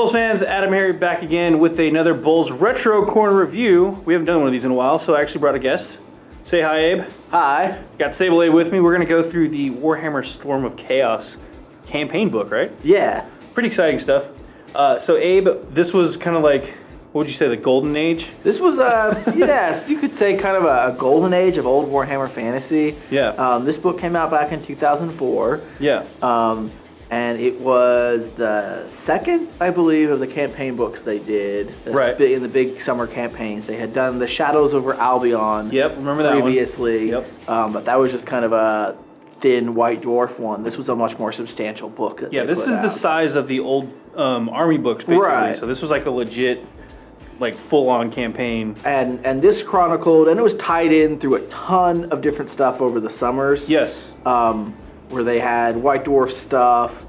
BoLS fans, AdamHarry back again with another BoLS Retro Corner review. We haven't done one of these in a while, so I actually brought a guest. Say hi, Abe. Hi. Got Sable Abe with me. We're going to go through the Warhammer Storm of Chaos campaign book, right? Yeah. Pretty exciting stuff. So Abe, this was kind of like, what would you say, the golden age? This was, yes, you could say kind of a golden age of old Warhammer fantasy. Yeah. This book came out back in 2004. Yeah. And it was the second, I believe, of the campaign books they did. Right. In the big summer campaigns. They had done the Shadows over Albion. Yep, remember that previously. one. Yep. But that was just kind of a thin White Dwarf one. This was a much more substantial book. Yeah, this is the size of the old army books, basically. Right. So this was like a legit, like full-on campaign. And this chronicled, and it was tied in through a ton of different stuff over the summers. Yes. Where they had White Dwarf stuff,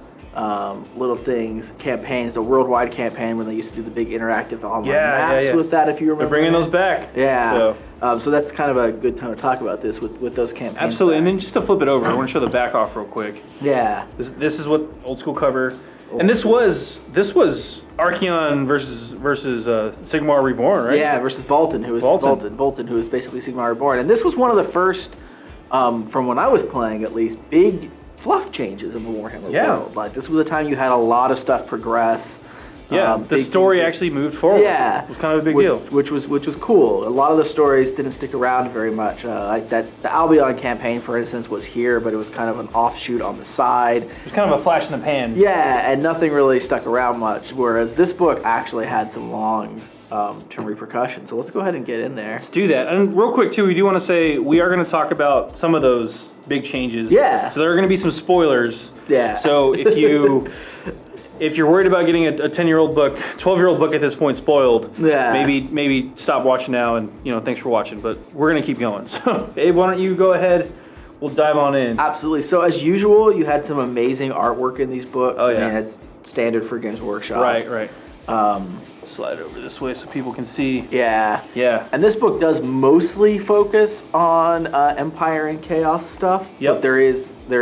little things, campaigns, the worldwide campaign when they used to do the big interactive online maps with that, if you remember. They're bringing those back. Yeah. So that's kind of a good time to talk about this with those campaigns. Absolutely. And then just to flip it over, I want to show the back off real quick. Yeah. This is what old school cover. And this was Archaeon versus Sigmar Reborn, right? Yeah, versus Vultan, who was Vultan, who was basically Sigmar Reborn. And this was one of the first, from when I was playing at least, big fluff changes in the Warhammer world. Like, this was a time you had a lot of stuff progress. Yeah, the story actually moved forward. Yeah, it was kind of a big deal, which was cool. A lot of the stories didn't stick around very much. Like the Albion campaign, for instance, was here, but it was kind of an offshoot on the side. It was kind of a flash in the pan. Yeah, and nothing really stuck around much. Whereas this book actually had some long-term repercussions. So let's go ahead and get in there. Let's do that. And real quick too, we do want to say we are going to talk about some of those big changes. Yeah. So there are going to be some spoilers. Yeah. So if you're worried about getting a 10-year-old book, 12-year-old book at this point spoiled, maybe stop watching now and, thanks for watching. But we're going to keep going. So, Abe, why don't you go ahead? We'll dive on in. Absolutely. So, as usual, you had some amazing artwork in these books. Oh, yeah. I mean, it's standard for Games Workshop. Right. Slide over this way so people can see. Yeah. Yeah. And this book does mostly focus on Empire and Chaos stuff. Yep. But there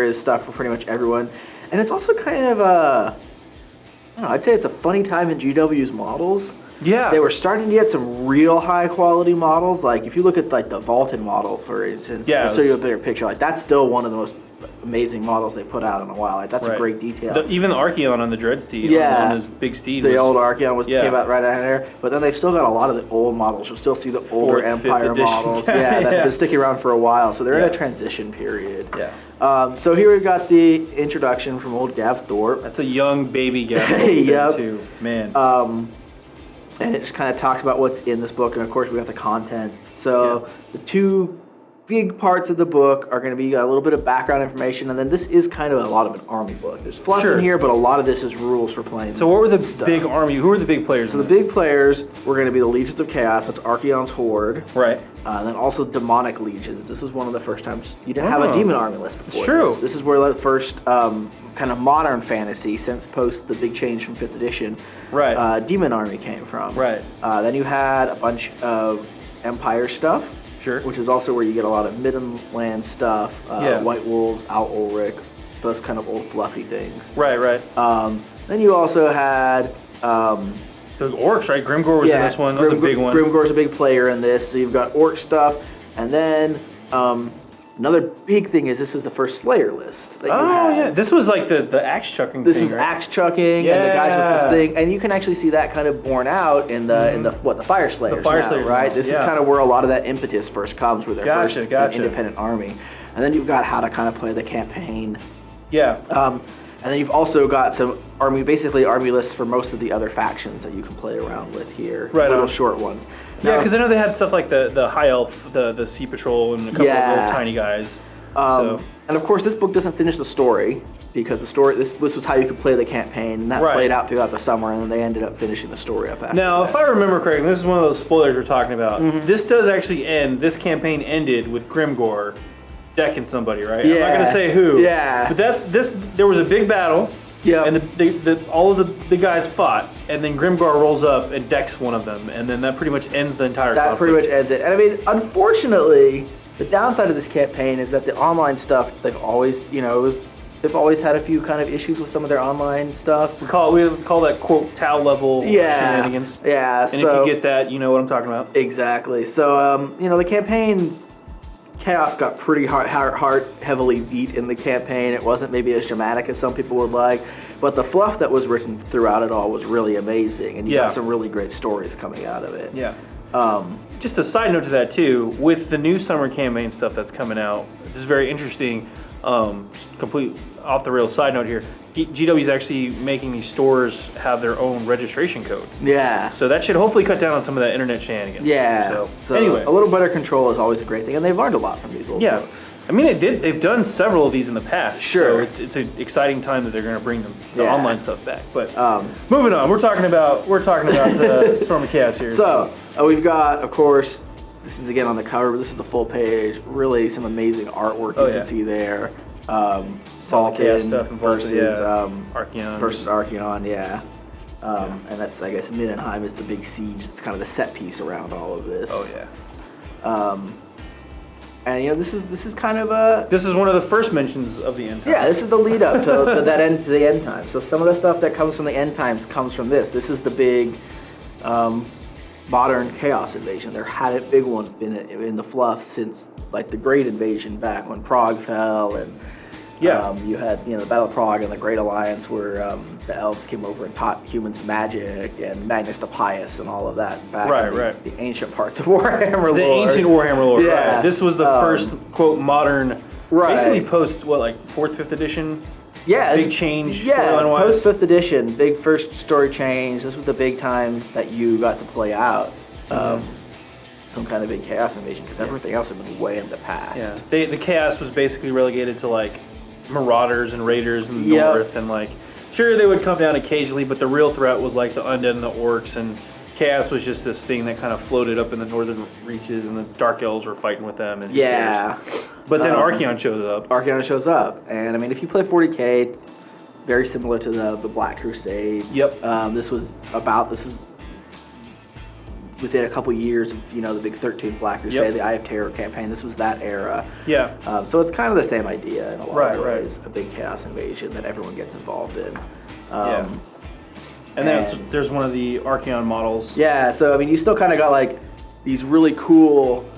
is stuff for pretty much everyone. And it's also kind of I'd say it's a funny time in GW's models. Yeah. They were starting to get some real high quality models. Like if you look at like the Vultan model, for instance, I'll show you a bigger picture. Like that's still one of the most amazing models they put out in a while. Like that's a great detail. Even the Archaeon on the Dread Steed, on his big steed. The old Archaeon came out right out there. But then they've still got a lot of the old models. You'll still see the older Empire models. that have been sticking around for a while. So they're in a transition period. Yeah. So here we've got the introduction from old Gav Thorpe. That's a young baby Gav Thorpe too. Man. And it just kind of talks about what's in this book, and of course we got the contents. So the two big parts of the book are going to be a little bit of background information, and then this is kind of a lot of an army book. There's fluff in here, but a lot of this is rules for playing. So what were the big army? Who were the big players? So the big players were going to be the Legions of Chaos. That's Archaeon's Horde. Right. And then also Demonic Legions. This was one of the first times you didn't have a demon army list before. It's true. This is where the first kind of modern fantasy, since post the big change from 5th edition, demon army came from. Right. Then you had a bunch of Empire stuff. Sure. Which is also where you get a lot of Midland stuff, White Wolves, Al Ulrich, those kind of old fluffy things. Right. Then you also had the orcs, right? Grimgor was in this one. That was a big one. Grimgor's a big player in this. So you've got orc stuff, and then another big thing is this is the first Slayer list that you had. Yeah. This was like the axe chucking this thing, was axe chucking and the guys with this thing. And you can actually see that kind of borne out in the Fire Slayers. The Fire Slayers, right? This is kind of where a lot of that impetus first comes, where they're first an independent army. And then you've got how to kind of play the campaign. Yeah. And then you've also got some army lists for most of the other factions that you can play around with here. Right. Little short ones. Yeah, because I know they had stuff like the High Elf, the Sea Patrol, and a couple of little tiny guys. And of course, this book doesn't finish the story, because this was how you could play the campaign, and that played out throughout the summer, and then they ended up finishing the story up after Now, that. if I remember correctly, this is one of those spoilers we're talking about. This does actually end. This campaign ended with Grimgor decking somebody, right? Yeah. I'm not gonna say who. Yeah. But there was a big battle. Yeah. And all of the guys fought, and then Grimgor rolls up and decks one of them, and then that pretty much ends the entire conflict. That pretty much ends it. And I mean, unfortunately, the downside of this campaign is that the online stuff, they've always, it was they've always had a few kind of issues with some of their online stuff. We call that quote Tau level shenanigans. Yeah. And if you get that, you know what I'm talking about. Exactly. So the campaign chaos got pretty heavily beat in the campaign. It wasn't maybe as dramatic as some people would like, but the fluff that was written throughout it all was really amazing, and you got some really great stories coming out of it. Yeah. Just a side note to that too, with the new summer campaign stuff that's coming out, this is very interesting. Complete off the rails side note here. GW is actually making these stores have their own registration code. Yeah. So that should hopefully cut down on some of that internet shenanigans. Yeah. So anyway, a little better control is always a great thing, and they've learned a lot from these old books. I mean, they've done several of these in the past. Sure. So it's an exciting time that they're going to bring the online stuff back. But moving on, we're talking about Storm of Chaos here. So we've got, of course, this is again on the cover, but this is the full page. Really, some amazing artwork you can see there. Falcon stuff versus Archaeon. Versus Archaeon, and that's, I guess, Middenheim is the big siege. It's kind of the set piece around all of this. Oh yeah. And this is kind of a. This is one of the first mentions of the end times. Yeah, this is the lead up to the end times. So some of the stuff that comes from the end times comes from this. This is the big. Modern chaos invasion. There had a big one in the fluff since like the Great Invasion back when Prague fell, and you had the Battle of Prague and the Great Alliance where the elves came over and taught humans magic, and Magnus the Pious and all of that back in the ancient parts of Warhammer lore. The ancient Warhammer lore. Yeah. Right. This was the first quote modern, basically post 4th, 5th edition. Yeah, big change storyline-wise. Post 5th edition, big first story change. This was the big time that you got to play out some kind of big chaos invasion, because everything else had been way in the past. Yeah, the chaos was basically relegated to like marauders and raiders in the north, and like sure they would come down occasionally, but the real threat was like the undead and the orcs, and chaos was just this thing that kind of floated up in the northern reaches, and the dark elves were fighting with them. And but then Archaeon shows up. Archaeon shows up, and I mean, if you play 40K, it's very similar to the Black Crusades. Yep. This was within a couple years of the big 13th Black Crusade, the Eye of Terror campaign. This was that era. Yeah. So it's kind of the same idea in a lot of ways. A big chaos invasion that everyone gets involved in. And then there's one of the Archaeon models. Yeah, so I mean, you still kind of got like these really cool,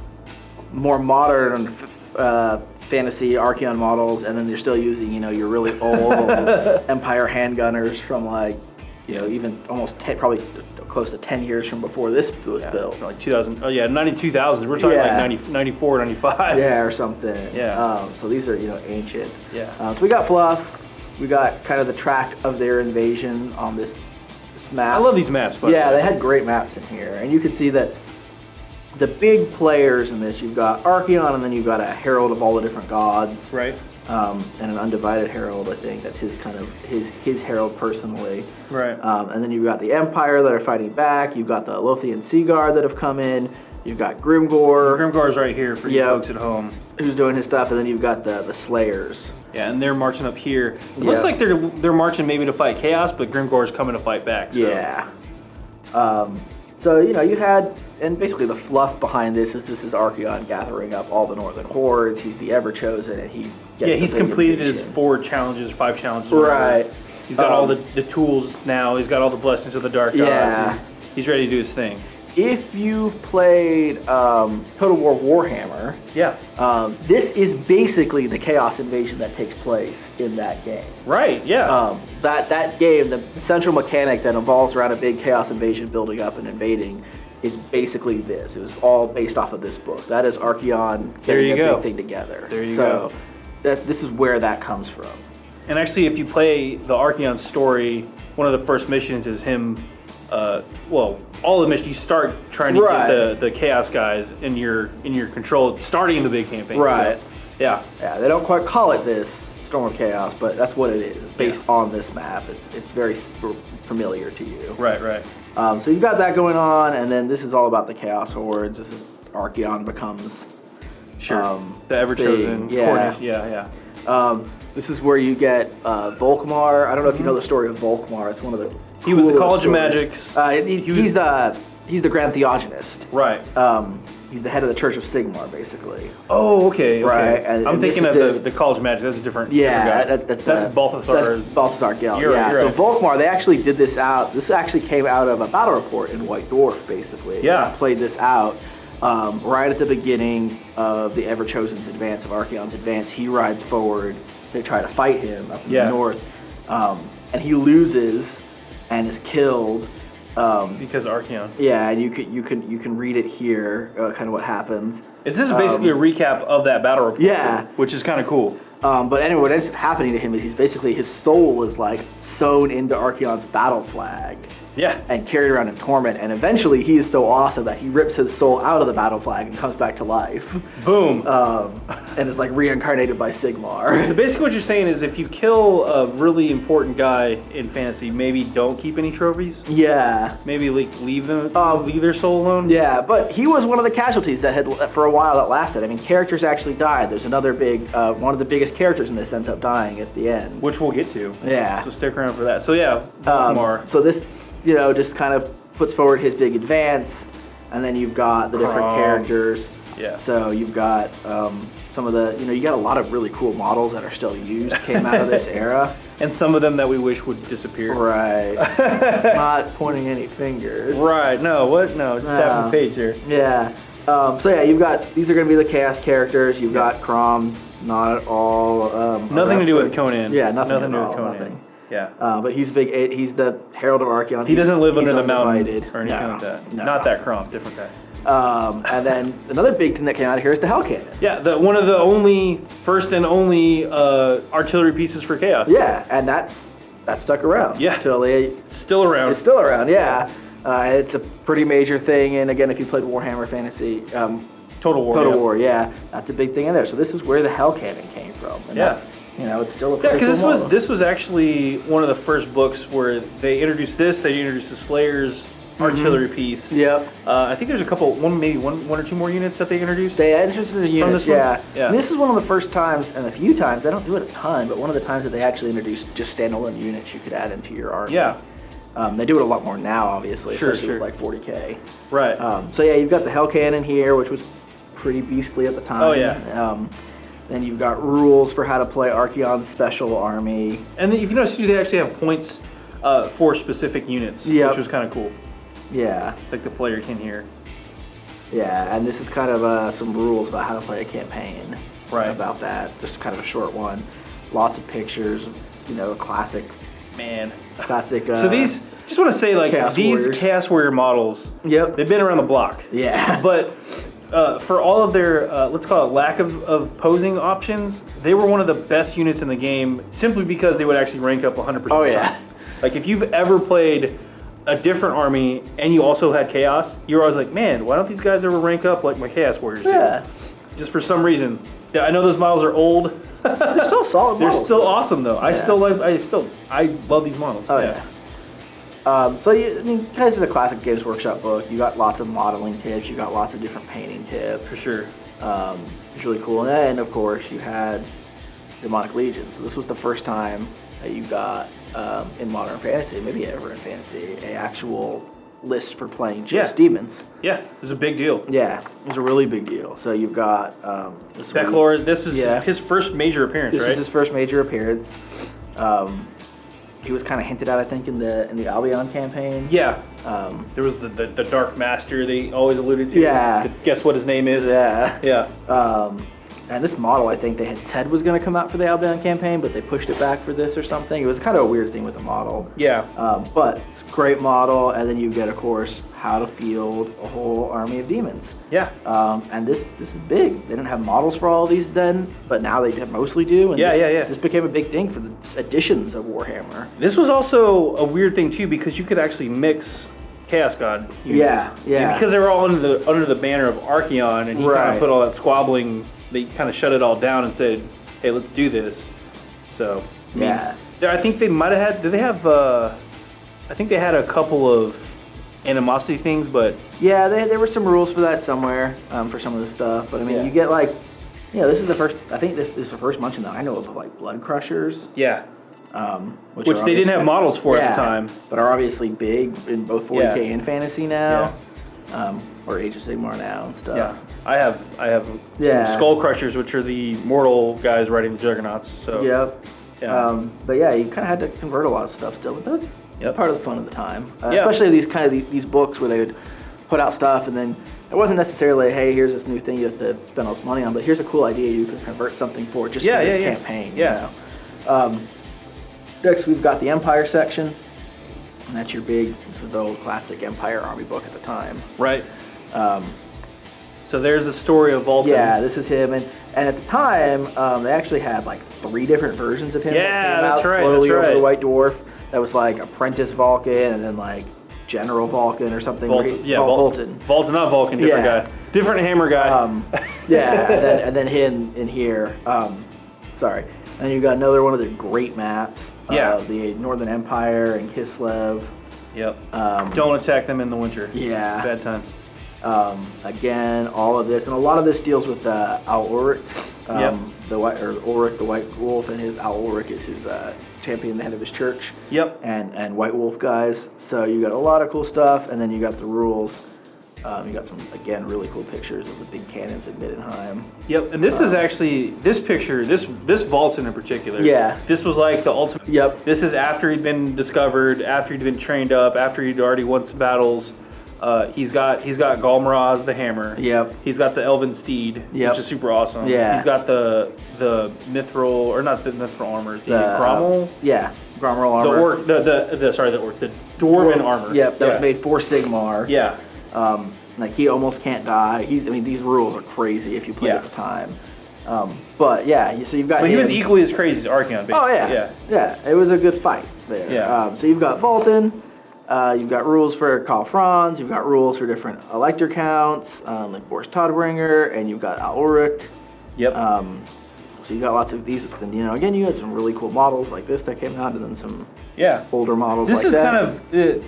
more modern fantasy Archaeon models, and then you're still using, your really old Empire handgunners from like, even almost probably close to 10 years from before this was built. Like 2000, 92,000. We're talking like 94, 95. Yeah, or something. Yeah. So these are, ancient. Yeah. So we got fluff. We got kind of the track of their invasion on this map. I love these maps. They had great maps in here, and you can see that the big players in this, you've got Archaeon, and then you've got a Herald of all the different gods, right? And an undivided Herald. I think that's his kind of his Herald personally, right? And then you've got the Empire that are fighting back. You've got the Lothian Sea Guard that have come in. You've got Grimgor. Grimgor's right here for you folks at home, who's doing his stuff, and then you've got the Slayers. Yeah, and they're marching up here. It looks like they're marching maybe to fight Chaos, but Grimgor's coming to fight back. So. Yeah. So you had, and basically the fluff behind this is Archaeon gathering up all the Northern hordes. He's the Ever-Chosen, and he's completed his 5 challenges. Right. He's got all the tools now. He's got all the blessings of the Dark Gods. He's ready to do his thing. If you've played Total War Warhammer, this is basically the Chaos Invasion that takes place in that game. Right, yeah. That game, the central mechanic that evolves around a big Chaos Invasion building up and invading is basically this. It was all based off of this book. That is Archaeon getting a big thing together. There you go. This is where that comes from. And actually, if you play the Archaeon story, one of the first missions is him... all the missions, you start trying to get the Chaos guys in your control, starting in the big campaign. Right. So, yeah. Yeah, they don't quite call it this, Storm of Chaos, but that's what it is. It's based on this map. It's very familiar to you. Right. So you've got that going on, and then this is all about the Chaos Hordes. This is Archaeon becomes... the Ever-Chosen. This is where you get Volkmar. I don't know if you know the story of Volkmar. It's one of the He was the College of Magics. He's the Grand Theogenist. Right. he's the head of the Church of Sigmar, basically. Oh, okay. Right. I'm thinking of the College Magic. That's a different. Yeah, different guy. that's Balthasar. That's Balthasar Gel. You're Yeah. right, you're So right. Volkmar, they actually did this out. This actually came out of a battle report in White Dwarf, basically. Yeah. I played this out right at the beginning of the Everchosen's advance, of Archaeon's advance. He rides forward. They try to fight him up in the north, and he loses and is killed. Because Archaeon. Yeah, and you can read it here, kind of what happens. This is basically a recap of that battle report. Yeah, which is kind of cool. But anyway, what ends up happening to him is his soul is like sewn into Archaeon's battle flag. Yeah. And carried around in torment, and eventually he is so awesome that he rips his soul out of the battle flag and comes back to life. Boom. And is like reincarnated by Sigmar. So basically what you're saying is if you kill a really important guy in fantasy, maybe don't keep any trophies. Yeah. Maybe leave their soul alone. Yeah, but he was one of the casualties that had, for a while, that lasted. I mean, characters actually died. There's another big, one of the biggest characters in this ends up dying at the end. Which we'll get to. Yeah. So stick around for that. So yeah, Volkmar. So this, just kind of puts forward his big advance, and then you've got the different characters. Yeah. So you've got some of the, you got a lot of really cool models that are still used, came out of this era. And some of them that we wish would disappear. Right. Not pointing any fingers. Right. No, what? No, just tapping the page here. Yeah. So yeah, you've got, these are going to be the Chaos characters. You've got Crom, not at all. Nothing to do with Conan. Yeah, nothing to do with with Conan. Nothing. Yeah. But he's big. He's the Herald of Archaeon. He doesn't live under the mountain undivided. or anything like that. No. Not that Crom, different guy. And then another big thing that came out of here is the Hell Cannon. Yeah, one of the first and only artillery pieces for Chaos. Yeah, and that stuck around. Yeah. Still around. It's still around, yeah. It's a pretty major thing, and again, if you played Warhammer Fantasy, Total War. Total War, yeah, that's a big thing in there. So this is where the Hell Cannon came from, and that's, it's still a pretty because cool this was actually one of the first books where they introduced this. They introduced the Slayer's artillery piece. Yep. I think there's a couple, one or two more units that they introduced. They introduced the units, this one? yeah. Yeah. And this is one of the first times, and a few times, they don't do it a ton, but one of the times that they actually introduced just standalone units you could add into your army. Yeah. They do it a lot more now, obviously, Sure, especially with like 40k. Right. So yeah, you've got the Hell Cannon here, which was pretty beastly at the time. Oh yeah. Then you've got rules for how to play Archaeon's special army. And then if you notice, they actually have points for specific units, which was kind of cool. Yeah. Like the Flayerkin here. Yeah, and this is kind of some rules about how to play a campaign. Right. About that, just kind of a short one. Lots of pictures of, classic. Man. Classic. So these, just want to say, like, these Chaos Warrior models, yep, they've been around the block. Yeah. But for all of their, let's call it lack of posing options, they were one of the best units in the game simply because they would actually rank up 100% of the time. Like, if you've ever played a different army and you also had Chaos, you're always like, man, why don't these guys ever rank up like my Chaos Warriors do? Yeah. Just for some reason. Yeah, I know those models are old. They're still solid models. They're still awesome though. Yeah. I love these models. Oh yeah. So this is a classic Games Workshop book. You got lots of modeling tips. You got lots of different painting tips. For sure. It's really cool. And then of course you had Demonic Legion. So this was the first time that you got in Modern Fantasy, maybe ever in Fantasy, a actual list for playing just demons. Yeah, it was a big deal. Yeah, it was a really big deal. So you've got Becklor. This is his first major appearance, This was his first major appearance. He was kind of hinted at, I think, in the Albion campaign. Yeah. There was the Dark Master they always alluded to. Yeah. Guess what his name is? Yeah. Yeah. And this model, I think they had said was going to come out for the Albion campaign, but they pushed it back for this or something. It was kind of a weird thing with the model. Yeah. But it's a great model, and then you get, of course, how to field a whole army of demons. Yeah. And this is big. They didn't have models for all of these then, but now they mostly do. And this became a big thing for the editions of Warhammer. This was also a weird thing too because you could actually mix Chaos God units. Yeah. Because they were all under the banner of Archaeon, and he kind of put all that squabbling. They kind of shut it all down and said, "Hey, let's do this." So I think they might have had. Did they have? I think they had a couple of animosity things, but there were some rules for that somewhere for some of the stuff. But I mean, you get like, this is the first. I think this is the first mention that I know of like Blood Crushers. Yeah. Which they didn't have models for at the time, but are obviously big in both 40k and fantasy now. or Age of Sigmar now and stuff. Yeah, I have some Skull Crushers, which are the mortal guys riding the Juggernauts. So Yep. Yeah. But yeah, you kind of had to convert a lot of stuff still, but that was part of the fun of the time. Yeah. Especially these books where they would put out stuff and then it wasn't necessarily, hey, here's this new thing you have to spend all this money on, but here's a cool idea you can convert something for just for this campaign. Yeah. You know? Next, we've got the Empire section. And that's your this was the old classic Empire Army book at the time. Right. So there's the story of Vulcan. Yeah, this is him. And at the time, they actually had like 3 different versions of him. Yeah, that that's came out right. slowly That's over right. the White Dwarf. That was like Apprentice Vulcan and then like General Vulcan or something. Vulcan. Vulcan, not Vulcan, different guy. Different hammer guy. and then him in here. Sorry. And you've got another one of the great maps. The Northern Empire and Kislev. Yep. Don't attack them in the winter. Yeah. Bad time. Again, all of this, and a lot of this deals with Al Ulrich, Ulrich the White Wolf, and his Al Ulrich is his champion, the head of his church. Yep. And White Wolf guys. So you got a lot of cool stuff, and then you got the rules. You got some, again, really cool pictures of the big cannons at Middenheim. Yep, and this is actually, this picture, this Vulcan in particular. Yeah. This was like the ultimate. Yep. This is after he'd been discovered, after he'd been trained up, after he'd already won some battles. He's got Galmaraz the hammer. Yep. He's got the Elven Steed, which is super awesome. Yeah. He's got the mithril, or not the mithril armor, the Grommel. Grommel armor. The Dwarven armor. Yep, that was made for Sigmar. Yeah. Like he almost can't die. These rules are crazy if you play at the time. But yeah, so you've got. But he was equally as crazy as Archaeon. Basically. Oh yeah. It was a good fight there. Yeah. So you've got Vulcan. You've got rules for Karl Franz. You've got rules for different elector counts, like Boris Todbringer, and you've got Al Ulrich. Yep. So you got lots of these, and again, you had some really cool models like this that came out, and then some older models. This like is that. kind of.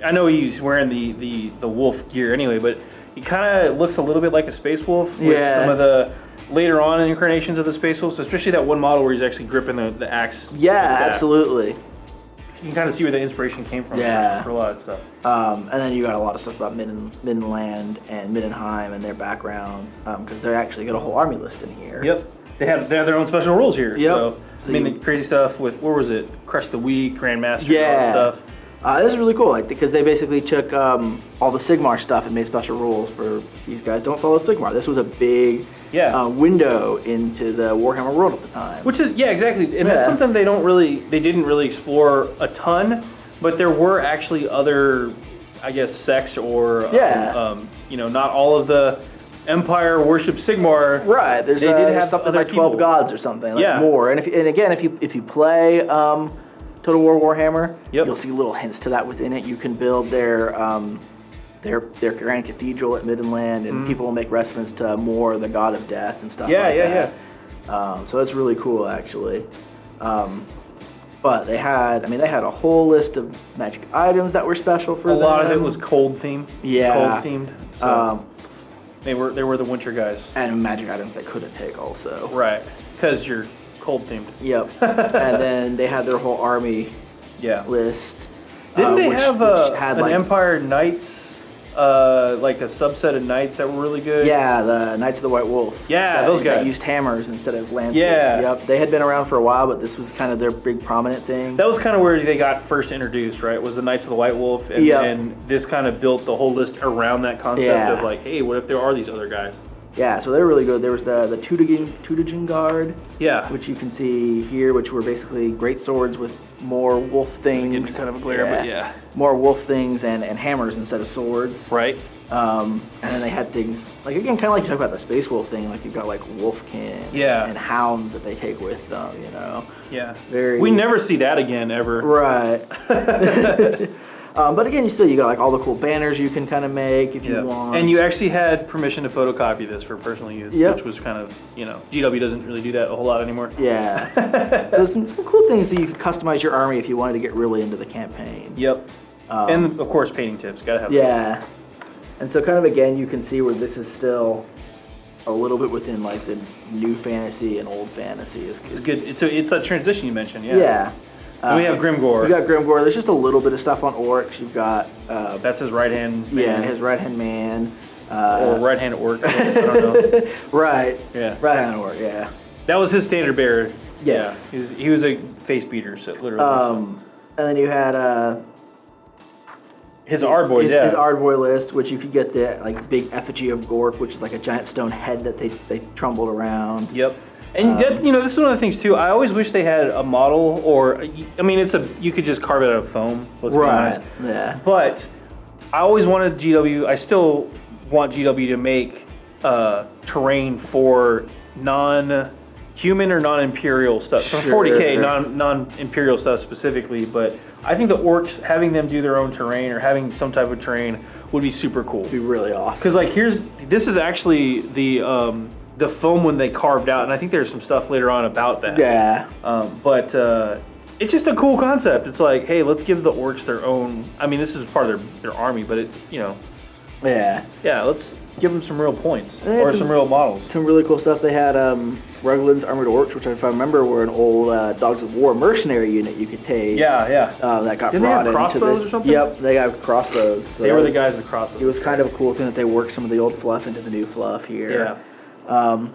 I know he's wearing the wolf gear anyway, but he kind of looks a little bit like a space wolf with some of the later on incarnations of the space wolves, especially that one model where he's actually gripping the axe. Yeah, absolutely. You can kind of see where the inspiration came from for a lot of stuff. And then you got a lot of stuff about Middenland and Middenheim and their backgrounds, because they actually got a whole army list in here. Yep. They have their own special rules here. Yep. So the crazy stuff with, where was it? Crush the Weak, Grandmaster, all that stuff. This is really cool, because they basically took all the Sigmar stuff and made special rules for these guys. Don't follow Sigmar. This was a big window into the Warhammer world at the time. Which is exactly, and that's something they didn't really explore a ton, but there were actually other, I guess, sects or not all of the Empire worship Sigmar. Right. They did have something like 12 gods or something, more. And if you play Total War Warhammer, you'll see little hints to that within it. You can build their Grand Cathedral at Middenland, and people will make reference to Mor, the god of death, and stuff like that. So it's really cool, actually. But they had a whole list of magic items that were special for them. A lot of it was cold themed. Yeah. Cold themed. So they were the winter guys. And magic items they couldn't take also. Right. Because you're cold themed. Yep. And then they had their whole army list. Didn't they have an Empire Knights, like a subset of Knights that were really good? Yeah, the Knights of the White Wolf. Yeah, those guys. That used hammers instead of lances. Yeah. Yep. They had been around for a while, but this was kind of their big prominent thing. That was kind of where they got first introduced, right? Was the Knights of the White Wolf. And this kind of built the whole list around that concept of like, hey, what if there are these other guys? Yeah, so they're really good. There was the Tüdingen Guard, which you can see here, which were basically great swords with more wolf things. Getting kind of a glare, but more wolf things and hammers instead of swords. Right. And then they had things, like, again, kind of like you talk about the Space Wolf thing, like you've got like Wolfkin and hounds that they take with them, Yeah. We never see that again, ever. Right. But again, you got like all the cool banners you can kind of make if you want. And you actually had permission to photocopy this for personal use, which was kind of, GW doesn't really do that a whole lot anymore. Yeah. So some cool things that you could customize your army if you wanted to get really into the campaign. Yep. And of course, painting tips. Gotta have that. And so kind of again, you can see where this is still a little bit within like the new fantasy and old fantasy. It's good. It's a transition you mentioned, Yeah. And we have Grimgor. You got Grimgor. There's just a little bit of stuff on orcs. You've got that's his right hand man. Yeah, his right hand man. Or right hand orc. I don't know. Right. Yeah. Right hand orc. Yeah. That was his standard bearer. Yes. Yeah. He was a face beater, so literally. And then you had his Ardboy, his Ardboy list, which you could get the like big effigy of Gork, which is like a giant stone head that they trundled around. Yep. And this is one of the things too. I always wish they had a model, or I mean, you could just carve it out of foam. Let's be honest. Yeah. But I always wanted GW. I still want GW to make terrain for non-human or non-imperial stuff. For 40K, non-imperial stuff specifically. But I think the orcs, having them do their own terrain or having some type of terrain would be super cool. It'd be really awesome. Because like this is actually the foam when they carved out, and I think there's some stuff later on about that. Yeah. But it's just a cool concept. It's like, hey, let's give the orcs their own. I mean, this is part of their army, but Yeah. Yeah, let's give them some real points or some real models. Some really cool stuff. They had Ruglin's Armored Orcs, which if I remember were an old Dogs of War mercenary unit you could take. Yeah. That got Didn't brought they have crossbows into or something? Yep, they got crossbows. So they were the guys with crossbows. It was kind of a cool thing that they worked some of the old fluff into the new fluff here. Yeah.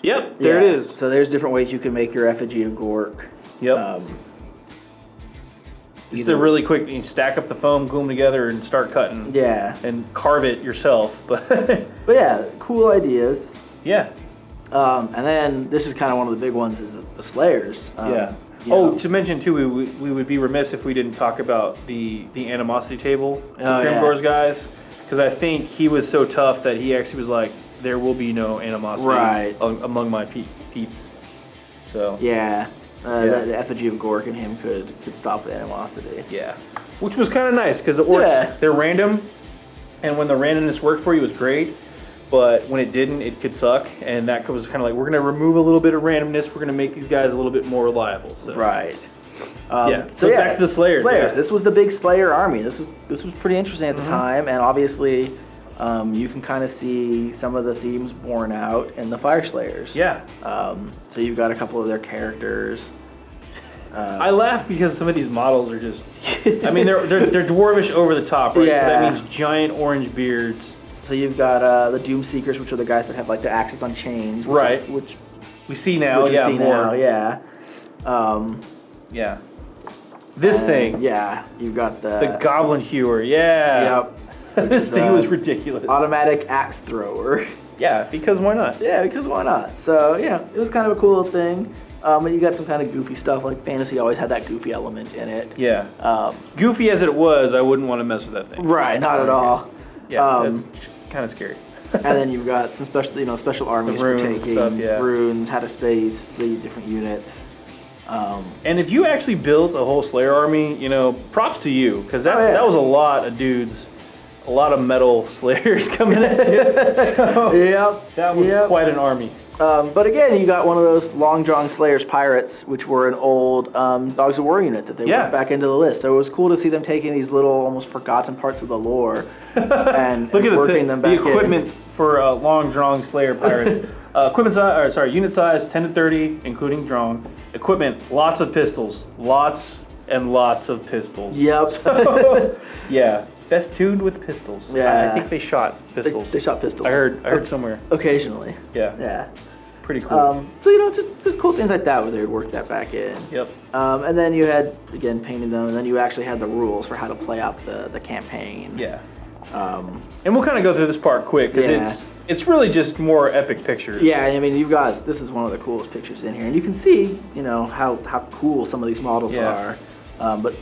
Yep, there it is. So there's different ways you can make your effigy of Gork. Yep. Just a really quick, you stack up the foam, glue them together, and start cutting. Yeah. And carve it yourself. But but yeah, cool ideas. Yeah. And then this is kind of one of the big ones is the Slayers. To mention too, we would be remiss if we didn't talk about the animosity table, Grimgor's guys, because I think he was so tough that he actually was like, there will be no animosity among my peeps. So yeah. The effigy of Gork and him could stop the animosity. Yeah, which was kind of nice because the orcs they're random, and when the randomness worked for you, it was great. But when it didn't, it could suck, and that was kind of like we're gonna remove a little bit of randomness. We're gonna make these guys a little bit more reliable. So. Right. So back to the Slayers. Slayers. This was the big Slayer army. This was pretty interesting at the time, and obviously. You can kind of see some of the themes borne out in the Fire Slayers. Yeah. So you've got a couple of their characters. I laugh because some of these models are just. I mean, they're dwarvish over the top, right? Yeah. So that means giant orange beards. So you've got the Doom Seekers, which are the guys that have like the axes on chains. Which we see now. Yeah. Yeah. This thing. Yeah. You've got the Goblin Hewer. Yeah. Yep. This thing was ridiculous. Automatic axe thrower. Yeah, because why not? Yeah, because why not? So, yeah, it was kind of a cool little thing. And you got some kind of goofy stuff, like fantasy always had that goofy element in it. Yeah. Goofy as it was, I wouldn't want to mess with that thing. Right, not at all. Yeah, that's kind of scary. And then you've got some special armies for taking stuff, runes, how to space the different units. And if you actually built a whole Slayer army, props to you, because that was a lot of dudes. A lot of metal Slayers coming at you. So that was quite an army. But again, you got one of those Long John Slayers pirates, which were an old Dogs of War unit that they worked back into the list. So it was cool to see them taking these little, almost forgotten parts of the lore and working them back in. The equipment for Long Drong Slayer pirates. Unit size 10 to 30, including Drong. Equipment, lots of pistols. Lots and lots of pistols. Yep. So, yeah. Festooned with pistols. Yeah. I think they shot pistols. They shot pistols. I heard somewhere. Occasionally. Yeah. Pretty cool. So, just cool things like that where they would work that back in. Yep. And then you had, again, painting them, and then you actually had the rules for how to play out the campaign. Yeah. And we'll kind of go through this part quick, because it's really just more epic pictures. Yeah, I mean, this is one of the coolest pictures in here, and you can see, how cool some of these models are. But,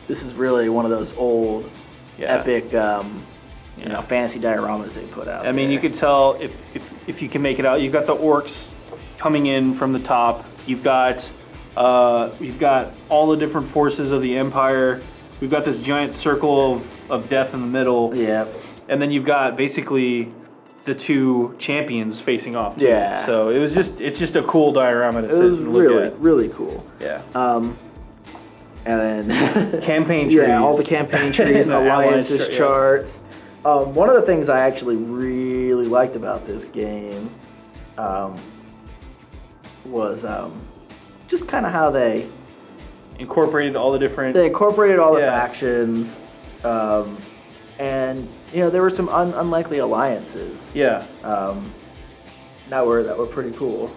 this is really one of those old, epic, fantasy dioramas they put out. I mean, you could tell if you can make it out. You've got the orcs coming in from the top. You've got all the different forces of the Empire. We've got this giant circle of death in the middle. Yeah. And then you've got basically the two champions facing off too. Yeah. So it's just a cool diorama to sit and look really, at. really cool. Yeah. And then campaign trees. Yeah, all the campaign trees, alliances charts. One of the things I actually really liked about this game was just kind of how they incorporated all the different. They incorporated all the factions, and there were some unlikely alliances. Yeah. That were pretty cool.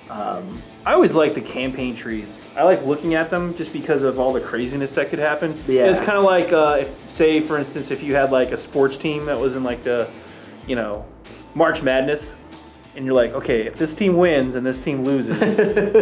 I always like the campaign trees. I like looking at them just because of all the craziness that could happen. Yeah. It's kind of like, say, for instance, if you had like a sports team that was in like the, March Madness, and you're like, okay, if this team wins and this team loses,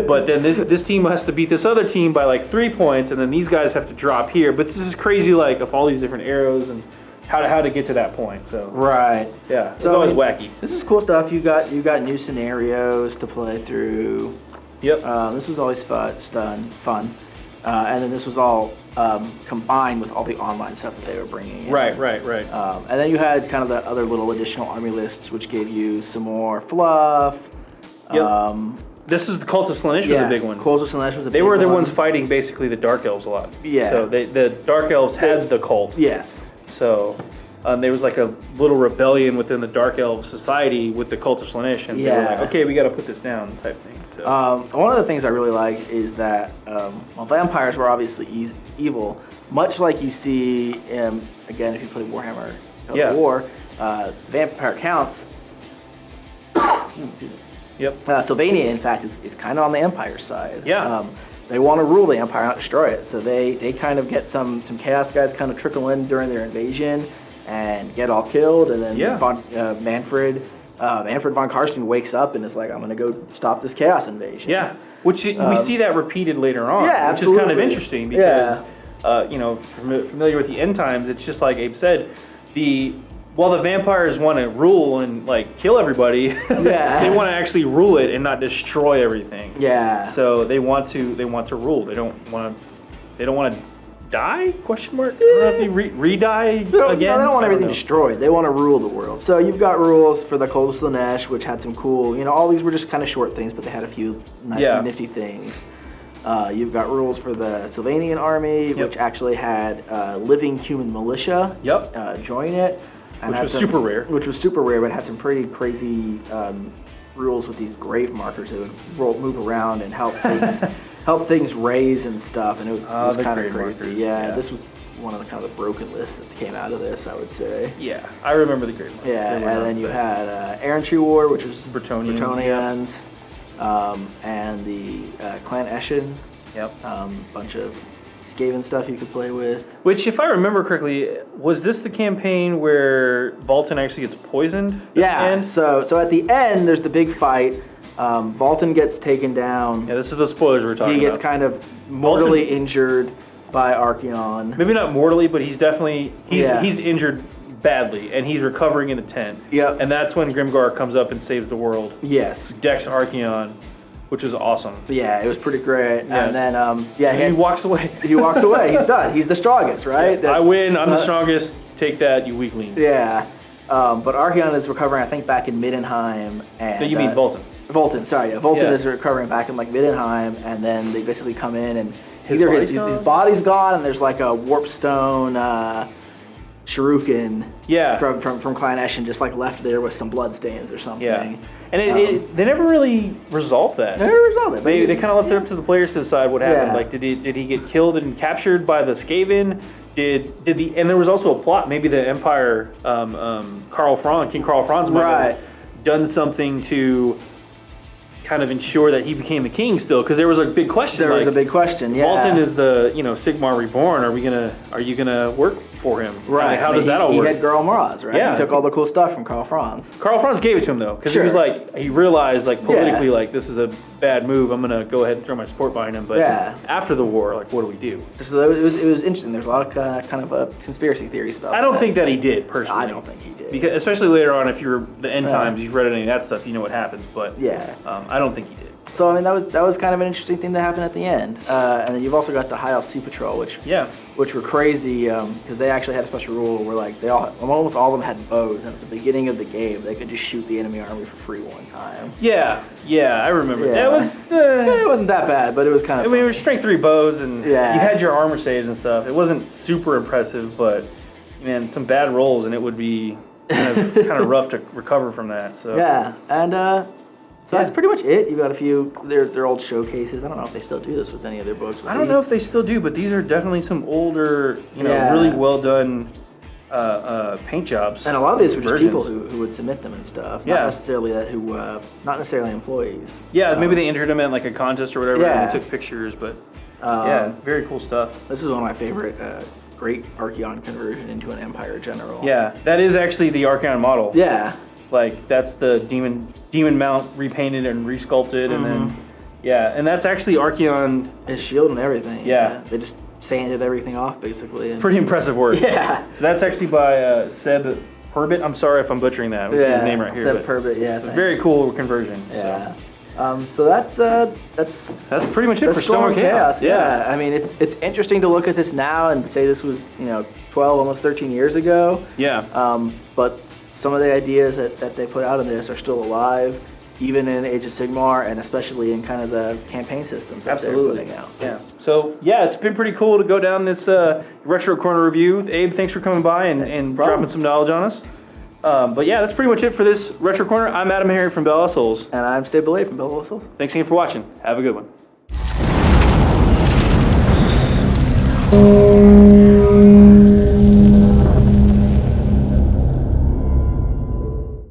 but then this team has to beat this other team by like 3 points, and then these guys have to drop here. But this is crazy, like, of all these different arrows and how to get to that point. So right, yeah, it's always wacky. This is cool stuff. You got new scenarios to play through. Yep. This was always fun, and then this was all combined with all the online stuff that they were bringing in. Right. And then you had kind of the other little additional army lists, which gave you some more fluff. Yep. This is the Cult of Slaanesh was a big one. Cult of Slaanesh was a big one. They were the ones fighting basically the Dark Elves a lot. Yeah. So the Dark Elves had the cult. Yes. So there was like a little rebellion within the Dark Elf society with the Cult of Slaanesh, and they were like, okay, we got to put this down type thing. So. One of the things I really like is that while vampires were obviously evil, much like you see, again, if you play Warhammer War, vampire counts. Yep. Sylvania, in fact, is kind of on the Empire side. Yeah. They want to rule the Empire, not destroy it. So they kind of get some Chaos guys kind of trickle in during their invasion and get all killed, and then Manfred von Karsten wakes up and is like, I'm going to go stop this Chaos invasion. Yeah, which we see that repeated later on, yeah, which absolutely. is kind of interesting because, familiar with the end times, it's just like Abe said, while the vampires want to rule and like kill everybody, they want to actually rule it and not destroy everything. Yeah. So they want to rule. They don't want to die? Question mark. I don't know if you re-die again. They don't want everything destroyed. They want to rule the world. So you've got rules for the Cult of Slaanesh, which had some cool. All these were just kind of short things, but they had a few nifty things. You've got rules for the Sylvanian army, which actually had living human militia. Join it. Which was super rare. Which was super rare, but had some pretty crazy rules with these grave markers that would move around and help things raise and stuff, and it was kind of crazy. Yeah, this was one of the kind of the broken lists that came out of this, I would say. Yeah, I remember the grave markers. Yeah, and then you had Errantry War, which was Bretonnians, and the Clan Eshin. Yep. Bunch of Skaven stuff you could play with. Which, if I remember correctly, was this the campaign where Volton actually gets poisoned? Yeah. So at the end, there's the big fight. Volton gets taken down. Yeah, this is the spoilers we're talking about. He gets kind of mortally injured by Archaeon. Maybe not mortally, but he's definitely he's injured badly, and he's recovering in a tent. Yep. And that's when Grimgar comes up and saves the world. Yes. Decks Archaeon, which was awesome. Yeah, it was pretty great. Yeah. And then he walks away. He walks away. He's done. He's the strongest, right? Yeah, I win. I'm the strongest. Take that, you weaklings. Yeah. But Archaeon is recovering, I think, back in Middenheim. And, no, you mean Volton. Volton, sorry. Yeah. Volton is recovering back in like Middenheim, and then they basically come in and his body's gone, and there's like a warp stone shuriken from Clan Eshin just like left there with some blood stains or something. Yeah. And they never really resolved that. They never resolved it. They kind of left it up to the players to decide what happened. Yeah. Like, did he get killed and captured by the Skaven? And there was also a plot. Maybe the Empire, King Karl Franz might have done something to kind of ensure that he became the king still, because there was a big question. There was a big question. Yeah. Volton is the Sigmar Reborn. Are you gonna work for him? Right. How does that all work? He had Garl Maraz, right? Yeah. He took all the cool stuff from Karl Franz. Karl Franz gave it to him though, because he was like, he realized like politically like this is a bad move. I'm gonna go ahead and throw my support behind him. But after the war, like, what do we do? So it was interesting. There's a lot of kind of conspiracy theories about. I don't think that he did personally. I don't think he did. Because especially later on, if you're the end times, you've read any of that stuff, you know what happens. But I don't think he did. So I mean that was kind of an interesting thing that happened at the end, and then you've also got the High Elf Sea Patrol, which were crazy because they actually had a special rule where like almost all of them had bows, and at the beginning of the game they could just shoot the enemy army for free one time. Yeah, I remember. Yeah. It wasn't that bad, but it was kind of. I mean, it was strength 3 bows, and you Yeah. had your armor saves and stuff. It wasn't super impressive, but man, some bad rolls, and it would be kind of rough to recover from that. So Yeah, and So that's pretty much it. You've got a few their old showcases. I don't know if they still do this with any of their books. I don't know if they still do, but these are definitely some older, really well done paint jobs. And a lot of these were just people who would submit them and stuff. Not necessarily not necessarily employees. Yeah, maybe they entered them in like a contest or whatever, and they took pictures. But very cool stuff. This is one of my favorite. Great Archaeon conversion into an Empire General. Yeah, that is actually the Archaeon model. Yeah. Like that's the demon mount repainted and resculpted, and then and that's actually Archaeon. His shield and everything. Yeah. They just sanded everything off basically. Pretty impressive work. Yeah. So that's actually by Seb Purbit. I'm sorry if I'm butchering that. We see his name right here. Seb Purbit. Yeah. Very cool conversion. Yeah. So that's pretty much it for Storm Chaos. Yeah. I mean, it's interesting to look at this now and say this was 12, almost 13 years ago. Yeah. But some of the ideas that they put out in this are still alive, even in Age of Sigmar, and especially in kind of the campaign systems that they're putting out. Yeah. So it's been pretty cool to go down this Retro Corner review. Abe, thanks for coming by and dropping some knowledge on us. But that's pretty much it for this Retro Corner. I'm AdamHarry from BoLS. And I'm Steve Belay from BoLS. Thanks again for watching. Have a good one.